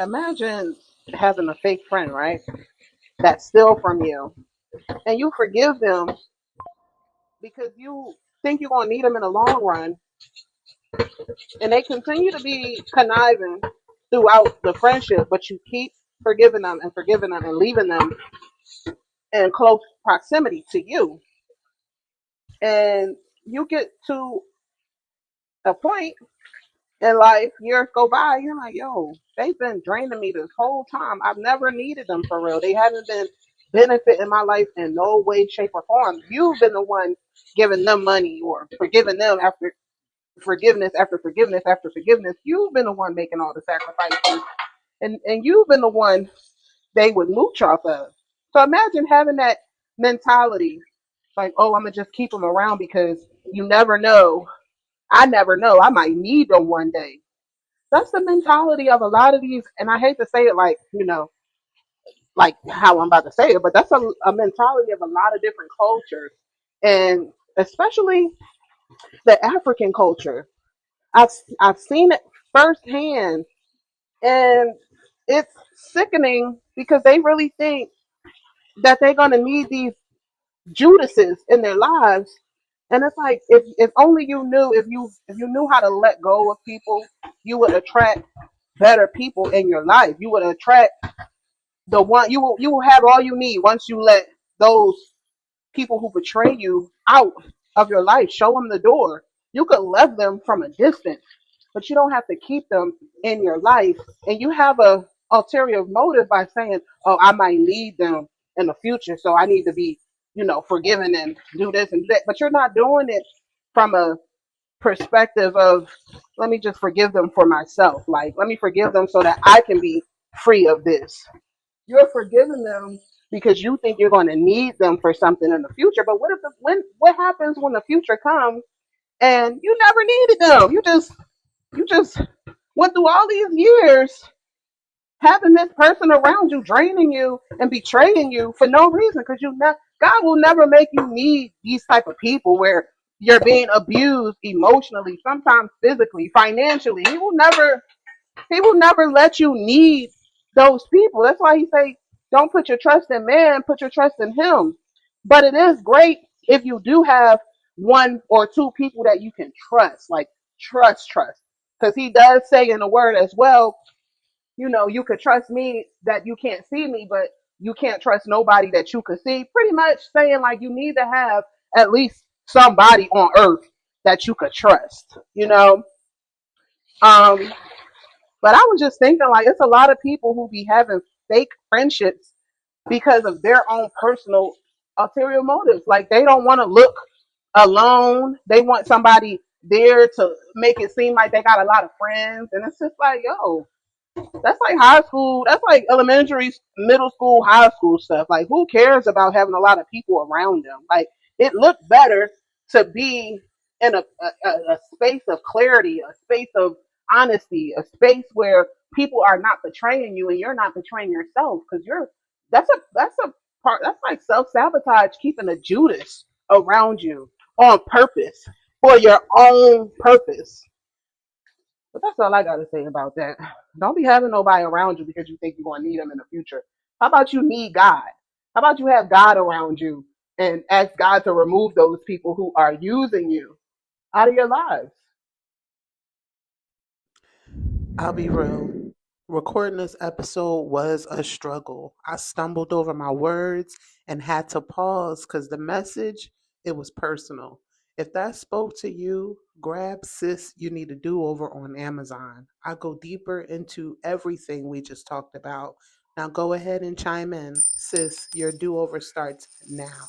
Imagine having a fake friend, right? That steal from you, and you forgive them because you think you're gonna need them in the long run, and they continue to be conniving throughout the friendship, but you keep forgiving them and leaving them in close proximity to you, and you get to a point in life, years go by, you're like, yo, they've been draining me this whole time. I've never needed them for real. They haven't been benefiting my life in no way, shape, or form. You've been the one giving them money or forgiving them after forgiveness after forgiveness after forgiveness. You've been the one making all the sacrifices, and you've been the one they would mooch off of. So imagine having that mentality, like, oh, I'm gonna just keep them around because you never know. I never know. I might need them one day. That's the mentality of a lot of these, and I hate to say it like, like how I'm about to say it, but that's a mentality of a lot of different cultures, and especially the African culture. I've seen it firsthand, and it's sickening because they really think that they're gonna need these Judases in their lives. And it's like if only you knew, if you knew how to let go of people, you would attract better people in your life. You would attract the one you will have all you need once you let those people who betray you out of your life. Show them the door. You could love them from a distance, but you don't have to keep them in your life. And you have a ulterior motive by saying, "Oh, I might need them in the future, so I need to be, forgiving and do this and that." But you're not doing it from a perspective of, let me just forgive them for myself. Like, let me forgive them so that I can be free of this. You're forgiving them because you think you're going to need them for something in the future. But what happens when the future comes and you never needed them? You just went through all these years having this person around you draining you and betraying you for no reason, because God will never make you need these type of people where you're being abused emotionally, sometimes physically, financially. He will never let you need those people. That's why he say, don't put your trust in man, put your trust in him. But it is great if you do have one or two people that you can trust, like trust. Because he does say in the word as well, you could trust me that you can't see me, but you can't trust nobody that you could see. Pretty much saying like you need to have at least somebody on earth that you could trust, you know? Um, but I was just thinking, like, it's a lot of people who be having fake friendships because of their own personal ulterior motives. Like, they don't want to look alone. They want somebody there to make it seem like they got a lot of friends. And it's just like, yo, that's like high school. That's like elementary, middle school, high school stuff. Like, who cares about having a lot of people around them? Like, it looked better to be in a space of clarity, a space of honesty, a space where people are not betraying you and you're not betraying yourself. Because that's a part. That's like self sabotage, keeping a Judas around you on purpose for your own purpose. But that's all I got to say about that. Don't be having nobody around you because you think you're going to need them in the future. How about you need God? How about you have God around you and ask God to remove those people who are using you out of your lives? I'll be real. Recording this episode was a struggle. I stumbled over my words and had to pause because the message, it was personal. If that spoke to you, grab Sis You Need a Do Over on Amazon. I go deeper into everything we just talked about. Now go ahead and chime in. Sis, your do over starts now.